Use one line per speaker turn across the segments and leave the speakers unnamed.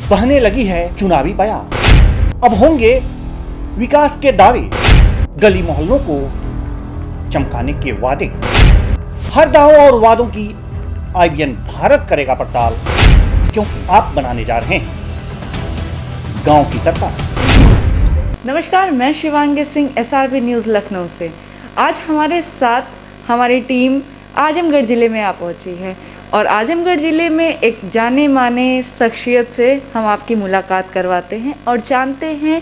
बहने लगी है चुनावी बयार। अब होंगे विकास के दावे, गली मोहल्लों को चमकाने के वादे। हर दावों और वादों की IBN भारत करेगा पड़ताल, क्योंकि आप बनाने जा रहे हैं गांव की सरकार।
नमस्कार, मैं शिवांगी सिंह, SRP न्यूज़ लखनऊ से। आज हमारे साथ हमारी टीम आजमगढ़ ज़िले में आ पहुंची है और आजमगढ़ ज़िले में एक जाने माने शख्सियत से हम आपकी मुलाकात करवाते हैं और जानते हैं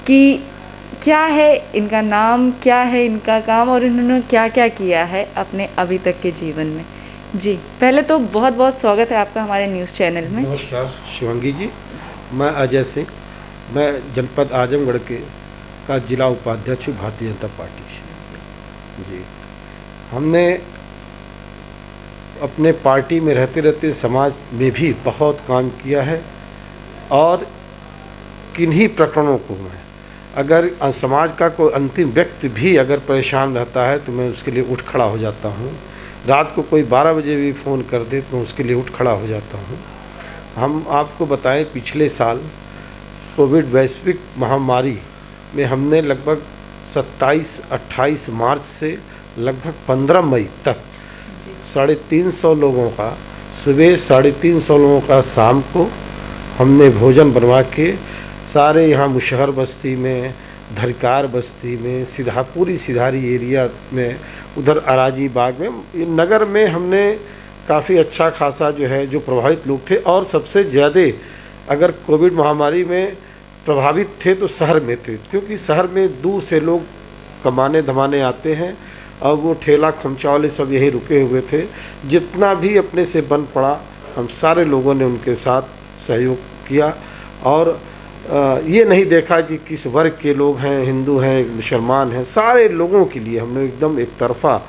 कि क्या है इनका नाम, क्या है इनका काम और इन्होंने क्या क्या किया है अपने अभी तक के जीवन में। जी, पहले तो बहुत बहुत स्वागत है आपका हमारे न्यूज़ चैनल में।
नमस्कार शिवांगी जी, मैं अजय सिंह, मैं जनपद आजमगढ़ का जिला उपाध्यक्ष हूँ भारतीय जनता पार्टी से। जी, हमने अपने पार्टी में रहते रहते समाज में भी बहुत काम किया है और किन्हीं प्रकरणों को मैं अगर समाज का कोई अंतिम व्यक्ति भी अगर परेशान रहता है तो मैं उसके लिए उठ खड़ा हो जाता हूँ। रात को कोई 12 बजे भी फ़ोन कर दे तो मैं उसके लिए उठ खड़ा हो जाता हूँ। हम आपको बताएं, पिछले साल कोविड वैश्विक महामारी में हमने लगभग 27-28 मार्च से लगभग 15 मई तक 350 लोगों का सुबह, 350 लोगों का शाम को हमने भोजन बनवा के सारे यहाँ मुशहर बस्ती में, धरकार बस्ती में, पूरी सिधारी एरिया में, उधर अराजी बाग में, नगर में हमने काफ़ी अच्छा खासा जो प्रभावित लोग थे। और सबसे ज़्यादा अगर कोविड महामारी में प्रभावित थे तो शहर में थे, क्योंकि शहर में दूर से लोग कमाने धमाने आते हैं और वो ठेला खमचा वाले सब यहीं रुके हुए थे। जितना भी अपने से बन पड़ा हम सारे लोगों ने उनके साथ सहयोग किया और ये नहीं देखा कि किस वर्ग के लोग हैं, हिंदू हैं, मुसलमान हैं, सारे लोगों के लिए हमने एकदम एक तरफा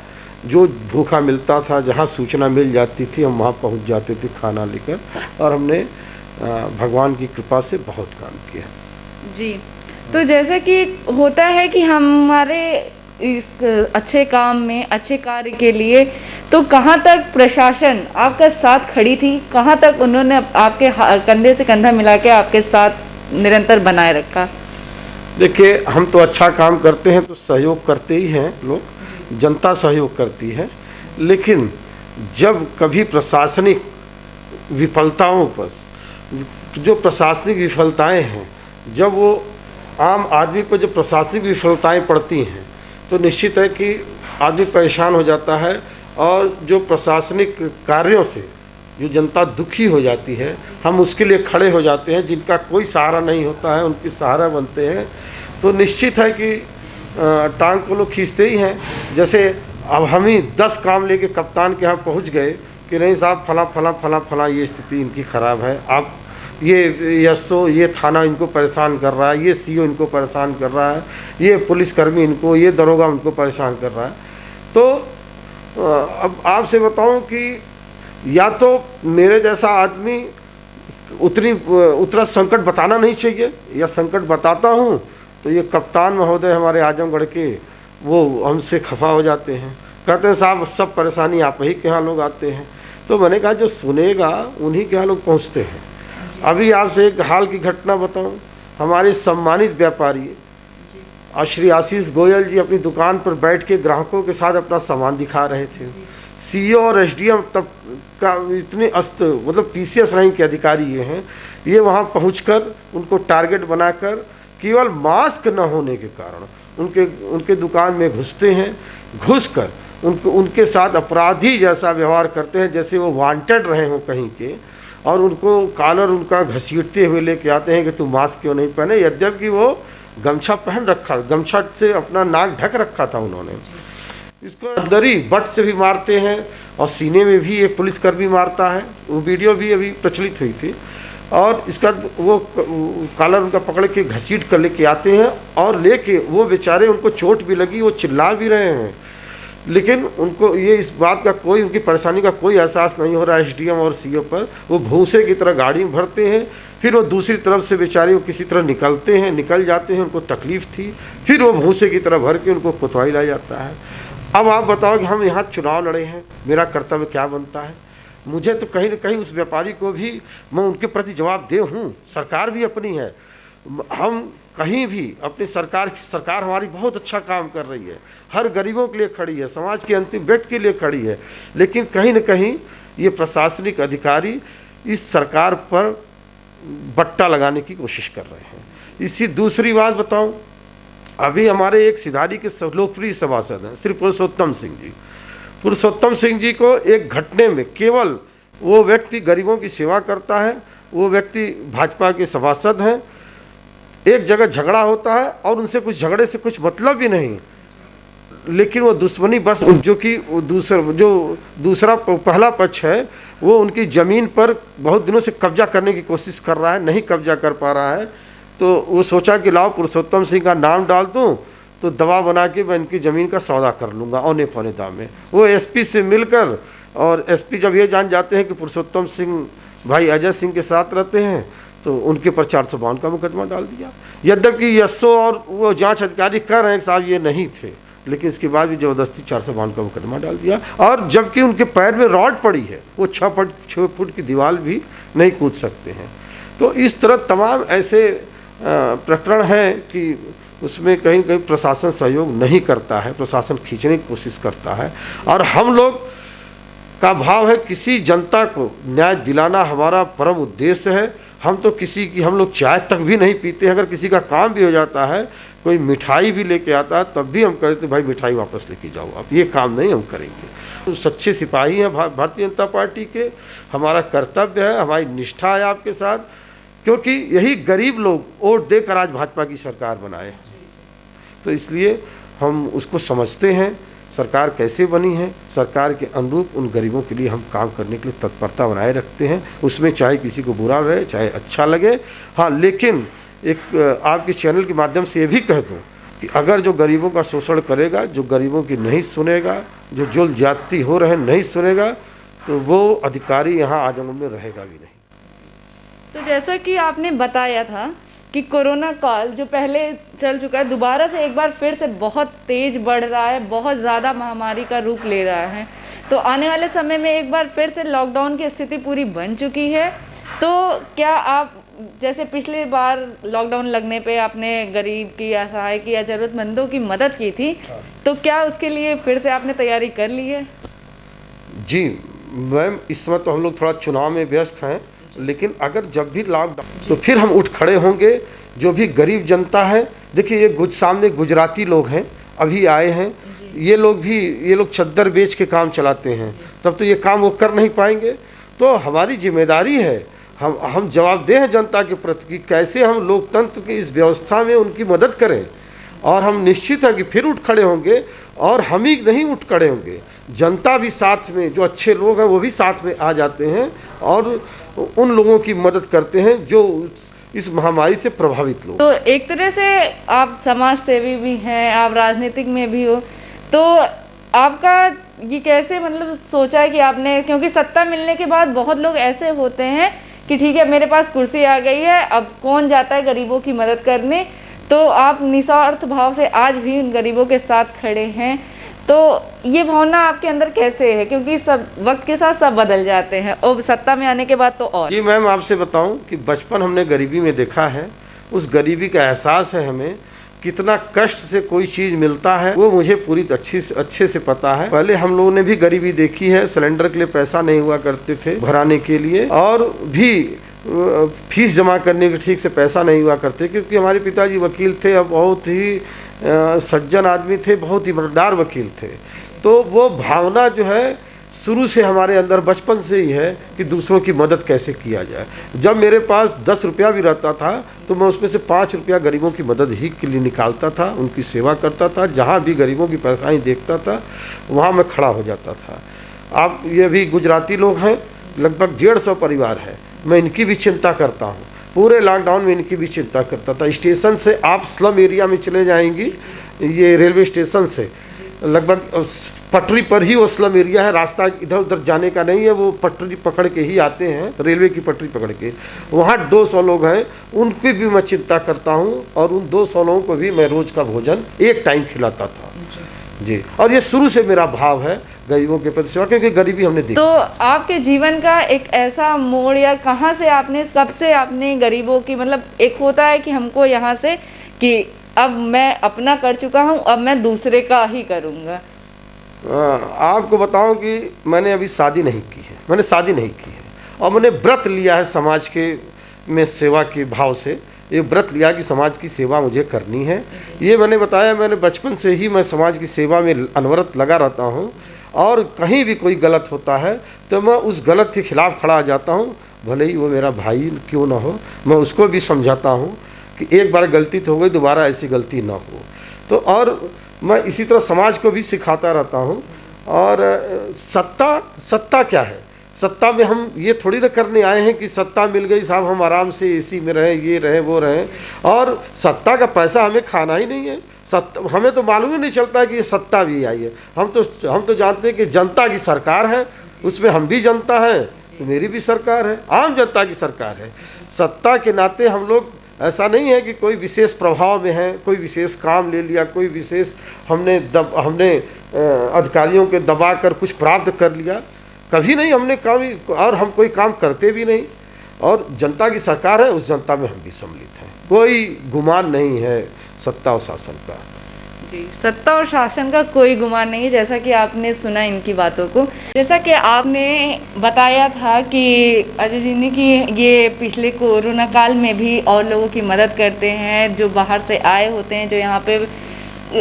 जो भूखा मिलता था, जहाँ सूचना मिल जाती थी हम वहाँ पहुँच जाते थे खाना लेकर, और हमने भगवान की कृपा से बहुत काम किया।
जी, तो जैसे कि होता है कि हमारे इस अच्छे काम में, अच्छे कार्य के लिए तो कहाँ तक प्रशासन आपका साथ खड़ी थी, कहाँ तक उन्होंने आपके कंधे से कंधा मिला के आपके साथ निरंतर बनाए रखा?
देखिए, हम तो अच्छा काम करते हैं तो सहयोग करते ही हैं लोग, जनता सहयोग करती है, लेकिन जब कभी प्रशासनिक विफलताओं पर, जो प्रशासनिक विफलताएं हैं, जब वो आम आदमी को जब प्रशासनिक विफलताएं पड़ती हैं तो निश्चित है कि आदमी परेशान हो जाता है और जो प्रशासनिक कार्यों से जो जनता दुखी हो जाती है, हम उसके लिए खड़े हो जाते हैं। जिनका कोई सहारा नहीं होता है उनकी सहारा बनते हैं, तो निश्चित है कि टांग को लोग खींचते ही हैं। जैसे अब हम ही 10 काम लेके कप्तान के यहाँ पहुँच गए कि नहीं साहब, फला ये स्थिति इनकी ख़राब है, आप ये SO, ये थाना इनको परेशान कर रहा है, ये CO इनको परेशान कर रहा है, ये पुलिसकर्मी इनको, ये दरोगा उनको परेशान कर रहा है। तो अब आपसे बताऊं कि या तो मेरे जैसा आदमी उतना संकट बताना नहीं चाहिए, या संकट बताता हूं तो ये कप्तान महोदय हमारे आजमगढ़ के वो हमसे खफा हो जाते हैं, कहते हैं साहब सब परेशानी आप ही के यहाँ लोग आते हैं। तो मैंने कहा जो सुनेगा उन्हीं के यहाँ लोग पहुँचते हैं। अभी आपसे एक हाल की घटना बताऊं, हमारे सम्मानित व्यापारी श्री आशीष गोयल जी अपनी दुकान पर बैठ के ग्राहकों के साथ अपना सामान दिखा रहे थे। CEO और SDM तब का इतने मतलब PCS रैंक के अधिकारी ये हैं, ये वहाँ पहुंचकर उनको टारगेट बनाकर केवल मास्क न होने के कारण उनके दुकान में घुसते हैं, घुसकर उनके साथ अपराधी जैसा व्यवहार करते हैं, जैसे वो वांटेड रहे हों कहीं के, और उनको कॉलर उनका घसीटते हुए लेके आते हैं कि तुम मास्क क्यों नहीं पहने, यद्यपि वो गमछा पहन रखा, गमछा से अपना नाक ढक रखा था उन्होंने। इसको अंदरी बट से भी मारते हैं और सीने में भी एक पुलिसकर्मी मारता है, वो वीडियो भी अभी प्रचलित हुई थी। और इसका वो कॉलर उनका पकड़ के घसीट कर लेके आते हैं और लेके वो बेचारे, उनको चोट भी लगी, वो चिल्ला भी रहे हैं, लेकिन उनको ये इस बात का कोई, उनकी परेशानी का कोई एहसास नहीं हो रहा है SDM और CO पर। वो भूसे की तरह गाड़ी में भरते हैं, फिर वो दूसरी तरफ से बेचारे वो किसी तरह निकल जाते हैं, उनको तकलीफ़ थी, फिर वो भूसे की तरह भर के उनको कोतवाली लाया जाता है। अब आप बताओ कि हम यहाँ चुनाव लड़े हैं, मेरा कर्तव्य क्या बनता है? मुझे तो कहीं न कहीं उस व्यापारी को भी मैं उनके प्रति जवाबदेह हूँ। सरकार भी अपनी है, हम कहीं भी अपनी सरकार हमारी बहुत अच्छा काम कर रही है, हर गरीबों के लिए खड़ी है, समाज के अंतिम व्यक्ति के लिए खड़ी है, लेकिन कहीं न कहीं ये प्रशासनिक अधिकारी इस सरकार पर बट्टा लगाने की कोशिश कर रहे हैं। इसी दूसरी बात बताऊं, अभी हमारे एक सिधारी के लोकप्रिय सभासद हैं श्री पुरुषोत्तम सिंह जी। पुरुषोत्तम सिंह जी को एक घटने में, केवल वो व्यक्ति गरीबों की सेवा करता है, वो व्यक्ति भाजपा के सभासद हैं, एक जगह झगड़ा होता है और उनसे कुछ झगड़े से कुछ मतलब भी नहीं, लेकिन वो दुश्मनी बस जो कि दूसरा पहला पक्ष है वो उनकी ज़मीन पर बहुत दिनों से कब्जा करने की कोशिश कर रहा है, नहीं कब्जा कर पा रहा है, तो वो सोचा कि लाओ पुरुषोत्तम सिंह का नाम डाल दूं तो दबाव बना के मैं इनकी ज़मीन का सौदा कर लूँगा औने पौने दाम में। वो एसपी से मिलकर, और एसपी जब ये जान जाते हैं कि पुरुषोत्तम सिंह भाई अजय सिंह के साथ रहते हैं तो उनके पर 452 का मुकदमा डाल दिया। यद्यपि यशो और वो जांच अधिकारी कह रहे हैं कि साहब ये नहीं थे, लेकिन इसके बाद भी ज़बरदस्ती 452 का मुकदमा डाल दिया, और जबकि उनके पैर में रॉड पड़ी है, वो 6 फुट की दीवार भी नहीं कूद सकते हैं। तो इस तरह तमाम ऐसे प्रकरण हैं कि उसमें कहीं कहीं प्रशासन सहयोग नहीं करता है, प्रशासन खींचने की कोशिश करता है, और हम लोग का भाव है किसी जनता को न्याय दिलाना हमारा परम उद्देश्य है। हम तो किसी की, हम लोग चाय तक भी नहीं पीते, अगर किसी का काम भी हो जाता है, कोई मिठाई भी लेके आता है, तब भी हम कहते भाई मिठाई वापस लेके जाओ, आप ये काम नहीं हम करेंगे। तो सच्चे सिपाही हैं भारतीय जनता पार्टी के, हमारा कर्तव्य है, हमारी निष्ठा है आपके साथ, क्योंकि यही गरीब लोग वोट देकर आज भाजपा की सरकार बनाए, तो इसलिए हम उसको समझते हैं सरकार कैसे बनी है, सरकार के अनुरूप उन गरीबों के लिए हम काम करने के लिए तत्परता बनाए रखते हैं, उसमें चाहे किसी को बुरा रहे चाहे अच्छा लगे। हाँ, लेकिन एक आपके चैनल के माध्यम से ये भी कह दूँ कि अगर जो गरीबों का शोषण करेगा, जो गरीबों की नहीं सुनेगा, जो जुल्म ज्यादती हो रहे नहीं सुनेगा, तो वो अधिकारी यहाँ आजमगढ़ में रहेगा भी नहीं।
तो जैसा कि आपने बताया था कि कोरोना काल जो पहले चल चुका है, दोबारा से एक बार फिर से बहुत तेज बढ़ रहा है, बहुत ज़्यादा महामारी का रूप ले रहा है, तो आने वाले समय में एक बार फिर से लॉकडाउन की स्थिति पूरी बन चुकी है। तो क्या आप, जैसे पिछली बार लॉकडाउन लगने पे आपने गरीब की, असहाय की या ज़रूरतमंदों की मदद की थी, तो क्या उसके लिए फिर से आपने तैयारी कर ली है? जी
मैम, इस समय तो हम लोग थोड़ा चुनाव में व्यस्त हैं, लेकिन अगर जब भी लॉकडाउन, तो फिर हम उठ खड़े होंगे। जो भी गरीब जनता है, देखिए ये सामने गुजराती लोग हैं, अभी आए हैं, ये लोग चद्दर बेच के काम चलाते हैं, तब तो ये काम वो कर नहीं पाएंगे। तो हमारी जिम्मेदारी है, हम जवाबदेह हैं जनता के प्रति कि कैसे हम लोकतंत्र की इस व्यवस्था में उनकी मदद करें, और हम निश्चित है कि फिर उठ खड़े होंगे, और हम ही नहीं उठ खड़े होंगे, जनता भी साथ में, जो अच्छे लोग हैं वो भी साथ में आ जाते हैं और उन लोगों की मदद करते हैं जो इस महामारी से प्रभावित लोग।
तो एक तरह से आप समाज सेवी भी हैं, आप राजनीतिक में भी हो, तो आपका ये कैसे मतलब सोचा है कि आपने, क्योंकि सत्ता मिलने के बाद बहुत लोग ऐसे होते हैं कि ठीक है मेरे पास कुर्सी आ गई है, अब कौन जाता है गरीबों की मदद करने, तो आप निस्वार्थ भाव से आज भी उन गरीबों के साथ खड़े हैं। तो ये भावना आपके अंदर कैसे है, क्योंकि सब वक्त के साथ सब बदल जाते हैं और सत्ता में आने के बाद तो और।
जी मैम, आपसे बताऊं कि बचपन हमने गरीबी में देखा है, उस गरीबी का एहसास है हमें, कितना कष्ट से कोई चीज़ मिलता है वो मुझे पूरी अच्छे से पता है। पहले हम लोगों ने भी गरीबी देखी है, सिलेंडर के लिए पैसा नहीं हुआ करते थे भराने के लिए, और भी फीस जमा करने के ठीक से पैसा नहीं हुआ करते, क्योंकि हमारे पिताजी वकील थे, अब बहुत ही सज्जन आदमी थे, बहुत ईमानदार वकील थे। तो वो भावना जो है शुरू से हमारे अंदर बचपन से ही है कि दूसरों की मदद कैसे किया जाए। जब मेरे पास 10 रुपया भी रहता था तो मैं उसमें से 5 रुपया गरीबों की मदद ही के लिए निकालता था, उनकी सेवा करता था, जहाँ भी गरीबों की परेशानी देखता था वहाँ मैं खड़ा हो जाता था। आप ये भी गुजराती लोग हैं, लगभग 150 परिवार है, मैं इनकी भी चिंता करता हूँ, पूरे लॉकडाउन में इनकी भी चिंता करता था। स्टेशन से आप स्लम एरिया में चले जाएंगी, ये रेलवे स्टेशन से लगभग पटरी पर ही वो स्लम एरिया है, रास्ता इधर उधर जाने का नहीं है, वो पटरी पकड़ के ही आते हैं, रेलवे की पटरी पकड़ के। वहाँ 200 लोग हैं, उनकी भी मैं चिंता करता हूँ, और उन 200 लोगों को भी मैं रोज़ का भोजन एक टाइम खिलाता था। जी, और ये शुरू से मेरा भाव है गरीबों के प्रति सेवा, क्योंकि गरीबी हमने देखी।
तो आपके जीवन का एक ऐसा मोड़ या कहाँ से आपने गरीबों की, मतलब एक होता है कि हमको यहाँ से कि अब मैं अपना कर चुका हूँ, अब मैं दूसरे का ही करूँगा।
आपको बताऊं कि मैंने अभी शादी नहीं की है, और मैंने व्रत लिया है समाज के में सेवा के भाव से। ये व्रत लिया कि समाज की सेवा मुझे करनी है। ये मैंने बताया, मैंने बचपन से ही मैं समाज की सेवा में अनवरत लगा रहता हूँ, और कहीं भी कोई गलत होता है तो मैं उस गलत के खिलाफ़ खड़ा आ जाता हूँ, भले ही वो मेरा भाई क्यों ना हो। मैं उसको भी समझाता हूँ कि एक बार गलती तो हो गई, दोबारा ऐसी गलती ना हो। तो और मैं इसी तरह समाज को भी सिखाता रहता हूँ। और सत्ता क्या है? सत्ता में हम ये थोड़ी ना करने आए हैं कि सत्ता मिल गई साहब हम आराम से एसी में रहें, ये रहें वो रहें। और सत्ता का पैसा हमें खाना ही नहीं है। हमें तो मालूम ही नहीं चलता है कि ये सत्ता भी आई है। हम तो जानते हैं कि जनता की सरकार है, उसमें हम भी जनता हैं, तो मेरी भी सरकार है, आम जनता की सरकार है। सत्ता के नाते हम लोग ऐसा नहीं है कि कोई विशेष प्रभाव में है, कोई विशेष काम ले लिया, कोई विशेष हमने अधिकारियों के दबा कर कुछ प्राप्त कर लिया, कभी नहीं हमने काम, और हम कोई काम करते भी नहीं। और जनता की सरकार है, उस जनता में हम भी सम्मिलित हैं। कोई गुमान नहीं है सत्ता और शासन का।
जी, सत्ता और शासन का कोई गुमान नहीं है, जैसा कि आपने सुना इनकी बातों को। जैसा कि आपने बताया था कि अजय जी ने कि ये पिछले कोरोना काल में भी और लोगों की मदद करते हैं, जो बाहर से आए होते हैं, जो यहाँ पे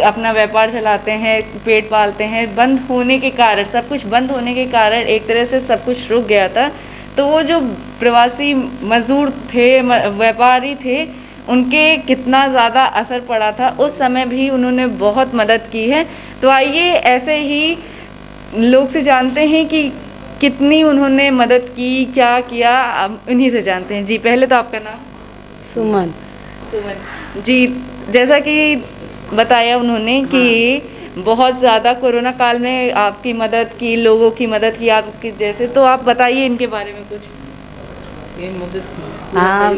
अपना व्यापार चलाते हैं, पेट पालते हैं। बंद होने के कारण, सब कुछ बंद होने के कारण एक तरह से सब कुछ रुक गया था। तो वो जो प्रवासी मजदूर थे, व्यापारी थे, उनके कितना ज़्यादा असर पड़ा था। उस समय भी उन्होंने बहुत मदद की है। तो आइए ऐसे ही लोग से जानते हैं कि कितनी उन्होंने मदद की, क्या किया, अब इन्हीं से जानते हैं। जी, पहले तो आपका नाम?
सुमन।
जी, जैसा कि बताया उन्होंने कि बहुत ज़्यादा कोरोना काल में आपकी मदद की, लोगों की मदद की आपकी जैसे, तो आप बताइए इनके बारे में कुछ।
हाँ,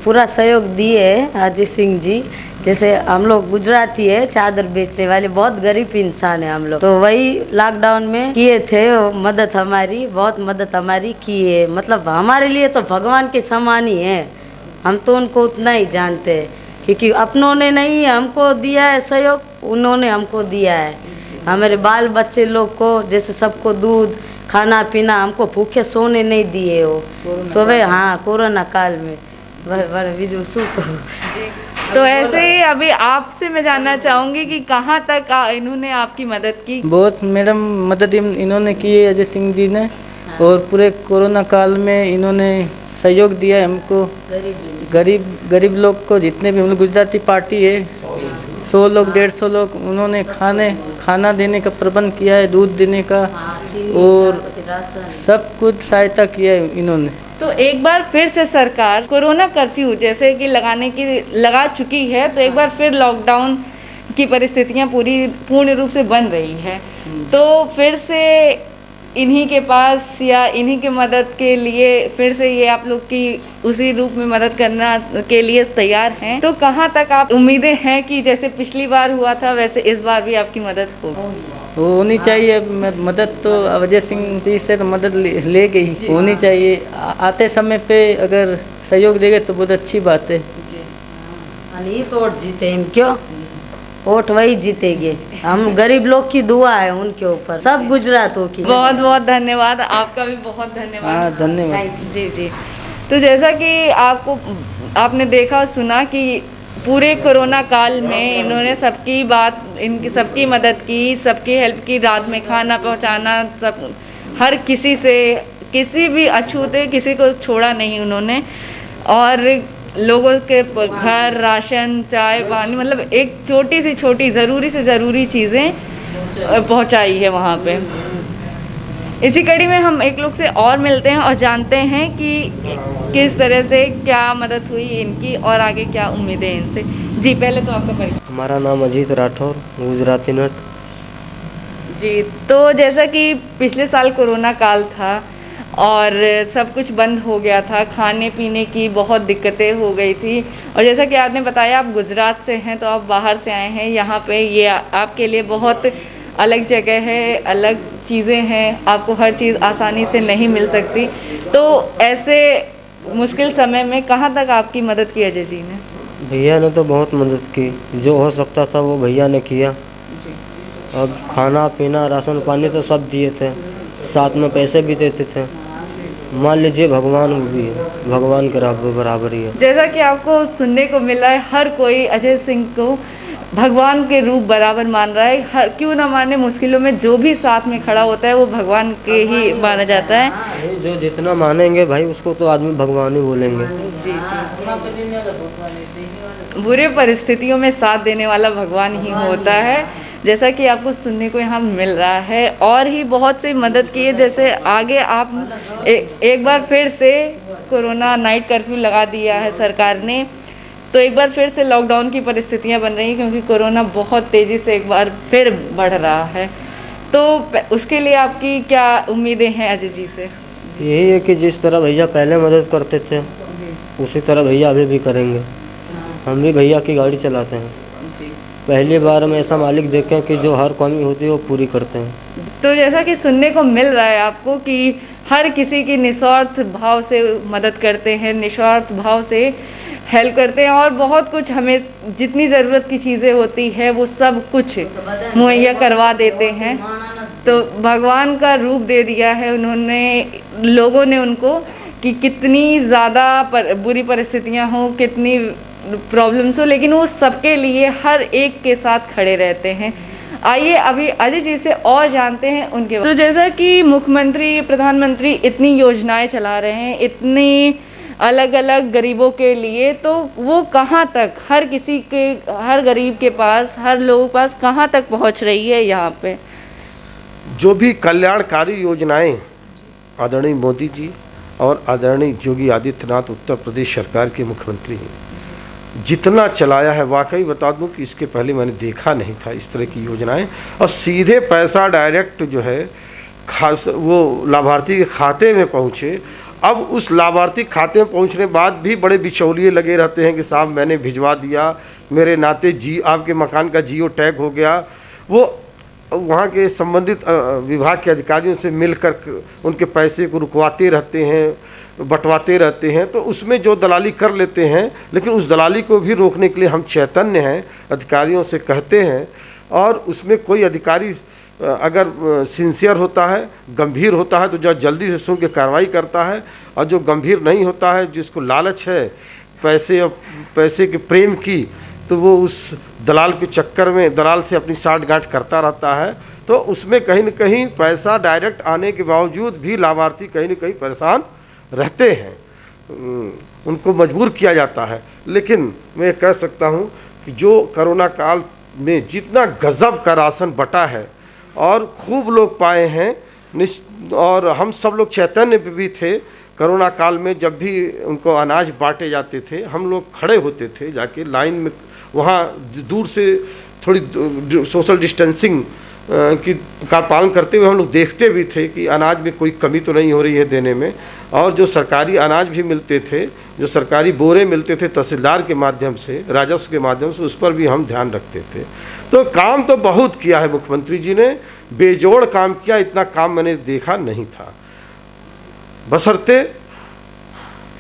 पूरा सहयोग दिए अजय सिंह जी। जैसे हम लोग गुजराती है, चादर बेचने वाले, बहुत गरीब इंसान है हम लोग। तो वही लॉकडाउन में किए थे मदद, हमारी बहुत मदद हमारी की है। मतलब हमारे लिए तो भगवान के समान ही है। हम तो उनको उतना ही जानते हैं, क्योंकि अपनों ने नहीं हमको दिया है सहयोग, उन्होंने हमको दिया है। हमारे बाल बच्चे लोग को जैसे सबको दूध, खाना पीना, हमको भूखे सोने नहीं दिए हो सोवे। हाँ, कोरोना काल में बीजू सुख।
तो ऐसे ही अभी आपसे मैं जानना चाहूँगी कि कहाँ तक इन्होंने आपकी मदद की?
बहुत मैडम मदद इन्होंने की है अजय सिंह जी ने। और पूरे कोरोना काल में इन्होंने सहयोग दिया है हमको। गरीब लोग को, जितने भी हम लोग गुजराती पार्टी है, 100 लोग 150 लोग, उन्होंने खाना देने का प्रबंध किया है, दूध देने का, और सब कुछ सहायता किया है इन्होंने।
तो एक बार फिर से सरकार कोरोना कर्फ्यू जैसे कि लगा चुकी है, तो एक बार फिर लॉकडाउन की परिस्थितियां पूर्ण रूप से बन रही है। तो फिर से इन्हीं के पास या इन्हीं के मदद के लिए फिर से ये आप लोग की उसी रूप में मदद करना के लिए तैयार हैं। तो कहाँ तक आप उम्मीदें हैं कि जैसे पिछली बार हुआ था वैसे इस बार भी आपकी मदद
होनी चाहिए? मदद तो अजय सिंह जी से तो मदद ले गई, होनी चाहिए। आते समय पे अगर सहयोग देंगे तो बहुत अच्छी बात है।
ये तो वोट जीते हम, क्यों वोट वही जीतेंगे। हम गरीब लोग की दुआ है उनके ऊपर, सब गुजरातों की।
बहुत बहुत धन्यवाद, आपका भी बहुत धन्यवाद।
हाँ, धन्यवाद।
जी। तो जैसा कि आपने देखा सुना कि पूरे कोरोना काल में इन्होंने सबकी मदद की, सबकी हेल्प की, रात में खाना पहुंचाना, सब हर किसी से, किसी भी अछूते किसी को छोड़ा नहीं उन्होंने। और लोगों के घर, राशन, चाय पानी, मतलब एक छोटी से छोटी ज़रूरी से ज़रूरी चीज़ें पहुंचाई है वहाँ पे। इसी कड़ी में हम एक लोग से और मिलते हैं और जानते हैं कि किस तरह से क्या मदद हुई इनकी और आगे क्या उम्मीदें इनसे। जी, पहले तो आपका परिचय।
हमारा नाम अजीत राठौर, गुजराती नट।
जी, तो जैसा कि पिछले साल कोरोना काल था और सब कुछ बंद हो गया था, खाने पीने की बहुत दिक्कतें हो गई थी। और जैसा कि आपने बताया आप गुजरात से हैं, तो आप बाहर से आए हैं यहाँ पे, ये आपके लिए बहुत अलग जगह है, अलग चीज़ें हैं, आपको हर चीज़ आसानी से नहीं मिल सकती। तो ऐसे मुश्किल समय में कहाँ तक आपकी मदद की अजय जी ने?
भैया ने तो बहुत मदद की, जो हो सकता था वो भैया ने किया।
जी।
अब खाना पीना राशन पानी तो सब दिए थे, साथ में पैसे भी देते थे। मान लीजिए भगवान वो भी है, भगवान के बराबर ही है।
जैसा कि आपको सुनने को मिला है, हर कोई अजय सिंह को भगवान के रूप बराबर मान रहा है। हर क्यों ना माने, मुश्किलों में जो भी साथ में खड़ा होता है वो भगवान के ही माना जाता है।
भाई जो जितना मानेंगे भाई उसको तो आदमी भगवान ही बोलेंगे।
जी जी। बुरे परिस्थितियों में साथ देने वाला भगवान ही होता है, जैसा कि आपको सुनने को यहाँ मिल रहा है। और ही बहुत सी मदद की है, जैसे आगे आप एक बार फिर से कोरोना नाइट कर्फ्यू लगा दिया है सरकार ने, तो एक बार फिर से लॉकडाउन की परिस्थितियाँ बन रही हैं, क्योंकि कोरोना बहुत तेज़ी से एक बार फिर बढ़ रहा है। तो उसके लिए आपकी क्या उम्मीदें हैं अजय जी से?
यही है कि जिस तरह भैया पहले मदद करते थे उसी तरह भैया अभी भी करेंगे। हम भी भैया की गाड़ी चलाते हैं, पहली बार हम ऐसा मालिक देखें कि जो हर कमी होती है वो पूरी करते हैं।
तो जैसा कि सुनने को मिल रहा है आपको कि हर किसी की निस्वार्थ भाव से मदद करते हैं, निस्वार्थ भाव से हेल्प करते हैं, और बहुत कुछ हमें जितनी ज़रूरत की चीज़ें होती है वो सब कुछ मुहैया करवा देते हैं। तो भगवान का रूप दे दिया है उन्होंने, लोगों ने उनको, कि कितनी ज़्यादा बुरी परिस्थितियाँ हों, कितनी प्रॉब्लम्स हो, लेकिन वो सबके लिए हर एक के साथ खड़े रहते हैं। आइए अभी अजय जी से और जानते हैं उनके बारे में। तो जैसा कि मुख्यमंत्री, प्रधानमंत्री इतनी योजनाएं चला रहे हैं, इतनी अलग अलग गरीबों के लिए, तो वो कहाँ तक हर किसी के, हर गरीब के पास, हर लोगों के पास कहाँ तक पहुँच रही है? यहाँ पे
जो भी कल्याणकारी योजनाएं आदरणीय मोदी जी और आदरणीय योगी आदित्यनाथ उत्तर प्रदेश सरकार के मुख्यमंत्री हैं, जितना चलाया है, वाकई बता दूं कि इसके पहले मैंने देखा नहीं था इस तरह की योजनाएं। और सीधे पैसा डायरेक्ट जो है खास वो लाभार्थी के खाते में पहुँचे। अब उस लाभार्थी खाते में पहुँचने बाद भी बड़े बिचौलिए लगे रहते हैं कि साहब मैंने भिजवा दिया, मेरे नाते जी आपके मकान का जियो टैग हो गया। वो वहाँ के संबंधित विभाग के अधिकारियों से मिलकर उनके पैसे को रुकवाते रहते हैं, बंटवाते रहते हैं, तो उसमें जो दलाली कर लेते हैं। लेकिन उस दलाली को भी रोकने के लिए हम चैतन्य हैं, अधिकारियों से कहते हैं, और उसमें कोई अधिकारी अगर सिंसियर होता है, गंभीर होता है, तो जो जल्दी से सुन के कार्रवाई करता है, और जो गंभीर नहीं होता है, जिसको लालच है पैसे और पैसे के प्रेम की, तो वो उस दलाल के चक्कर में दलाल से अपनी साठगांठ करता रहता है। तो उसमें कहीं न कहीं पैसा डायरेक्ट आने के बावजूद भी लाभार्थी कहीं न कहीं परेशान रहते हैं, उनको मजबूर किया जाता है। लेकिन मैं कह सकता हूं कि जो कोरोना काल में जितना गजब का राशन बटा है और खूब लोग पाए हैं, और हम सब लोग चैतन्य भी थे कोरोना काल में। जब भी उनको अनाज बांटे जाते थे, हम लोग खड़े होते थे जाके लाइन में, वहाँ दूर से थोड़ी सोशल डिस्टेंसिंग का पालन करते हुए हम लोग देखते भी थे कि अनाज में कोई कमी तो नहीं हो रही है देने में। और जो सरकारी अनाज भी मिलते थे, जो सरकारी बोरे मिलते थे तहसीलदार के माध्यम से, राजस्व के माध्यम से, उस पर भी हम ध्यान रखते थे। तो काम तो बहुत किया है मुख्यमंत्री जी ने, बेजोड़ काम किया, इतना काम मैंने देखा नहीं था। बशर्ते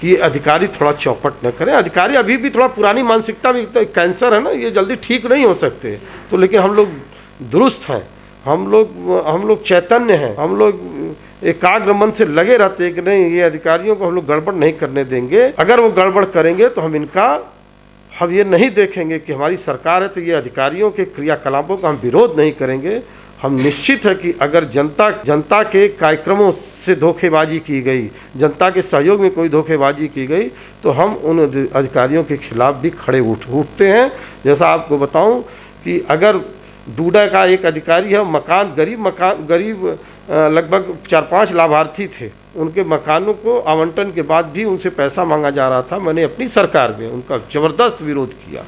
कि अधिकारी थोड़ा चौपट न करें। अधिकारी अभी भी थोड़ा पुरानी मानसिकता में, तो कैंसर है ना, ये जल्दी ठीक नहीं हो सकते। तो लेकिन हम लोग दुरुस्त हैं, हम लोग चैतन्य हैं, हम लोग एकाग्र मन से लगे रहते हैं कि नहीं, ये अधिकारियों को हम लोग गड़बड़ नहीं करने देंगे। अगर वो गड़बड़ करेंगे तो हम ये नहीं देखेंगे कि हमारी सरकार है तो ये अधिकारियों के क्रियाकलापों का हम विरोध नहीं करेंगे। हम निश्चित है कि अगर जनता के कार्यक्रमों से धोखेबाजी की गई, जनता के सहयोग में कोई धोखेबाजी की गई, तो हम उन अधिकारियों के खिलाफ भी खड़े उठते हैं। जैसा आपको बताऊं कि अगर डूडा का एक अधिकारी है, गरीब लगभग 4-5 लाभार्थी थे, उनके मकानों को आवंटन के बाद भी उनसे पैसा मांगा जा रहा था। मैंने अपनी सरकार में उनका ज़बरदस्त विरोध किया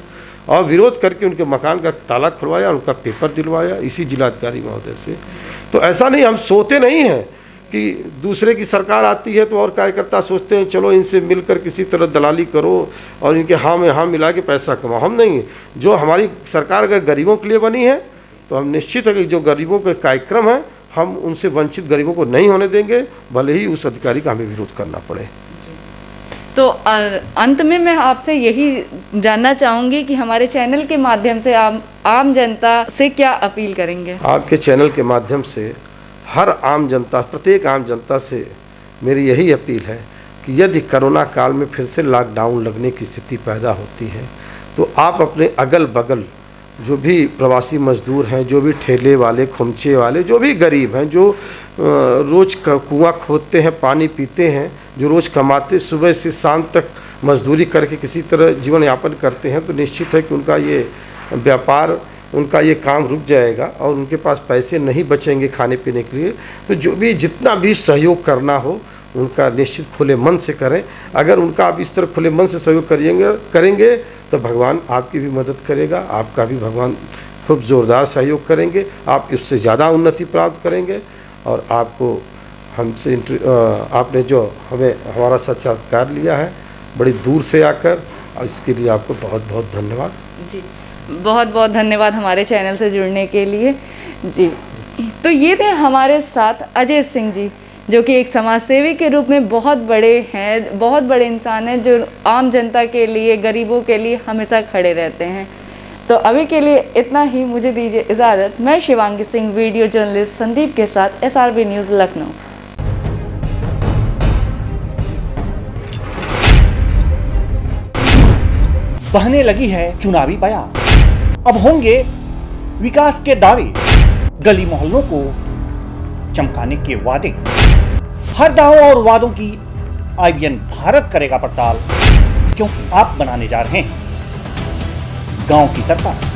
और विरोध करके उनके मकान का ताला खुलवाया, उनका पेपर दिलवाया इसी जिलाधिकारी महोदय से। तो ऐसा नहीं, हम सोते नहीं हैं कि दूसरे की सरकार आती है तो और कार्यकर्ता सोचते हैं चलो इनसे मिलकर किसी तरह दलाली करो और इनके हाँ में हाँ मिला के पैसा कमाओ। हम नहीं, जो हमारी सरकार अगर गरीबों के लिए बनी है तो हम निश्चित है कि जो गरीबों के कार्यक्रम हैं हम उनसे वंचित गरीबों को नहीं होने देंगे, भले ही उस अधिकारी का हमें विरोध करना पड़े।
तो अंत में मैं आपसे यही जानना चाहूँगी कि हमारे चैनल के माध्यम से आम जनता से क्या अपील करेंगे?
आपके चैनल के माध्यम से हर आम जनता, प्रत्येक आम जनता से मेरी यही अपील है कि यदि कोरोना काल में फिर से लॉकडाउन लगने की स्थिति पैदा होती है तो आप अपने अगल बगल जो भी प्रवासी मजदूर हैं, जो भी ठेले वाले, खुमचे वाले, जो भी गरीब हैं, जो रोज़ कुआं खोदते हैं, पानी पीते हैं, जो रोज़ कमाते, सुबह से शाम तक मजदूरी करके किसी तरह जीवन यापन करते हैं, तो निश्चित है कि उनका ये व्यापार, उनका ये काम रुक जाएगा और उनके पास पैसे नहीं बचेंगे खाने पीने के लिए। तो जो भी जितना भी सहयोग करना हो उनका निश्चित खुले मन से करें। अगर उनका आप इस तरह खुले मन से सहयोग करेंगे तो भगवान आपकी भी मदद करेगा, आपका भी भगवान खूब ज़ोरदार सहयोग करेंगे, आप इससे ज़्यादा उन्नति प्राप्त करेंगे। और आपको हमसे आपने जो हमारा साक्षात्कार लिया है बड़ी दूर से आकर, और इसके लिए आपको बहुत बहुत धन्यवाद।
जी, बहुत बहुत धन्यवाद हमारे चैनल से जुड़ने के लिए। जी, तो ये थे हमारे साथ अजय सिंह जी, जो कि एक समाज सेवी के रूप में बहुत बड़े हैं, बहुत बड़े इंसान हैं, जो आम जनता के लिए, गरीबों के लिए हमेशा खड़े रहते हैं। तो अभी के लिए इतना ही, मुझे दीजिए इजाज़त। मैं शिवांगी सिंह, वीडियो जर्नलिस्ट संदीप के साथ SRB न्यूज़ लखनऊ।
बहने लगी है चुनावी बयार, अब होंगे विकास के दावे, गली मोहल्लों को चमकाने के वादे। हर दावों और वादों की IBN भारत करेगा पड़ताल, क्योंकि आप बनाने जा रहे हैं गांव की सरकार।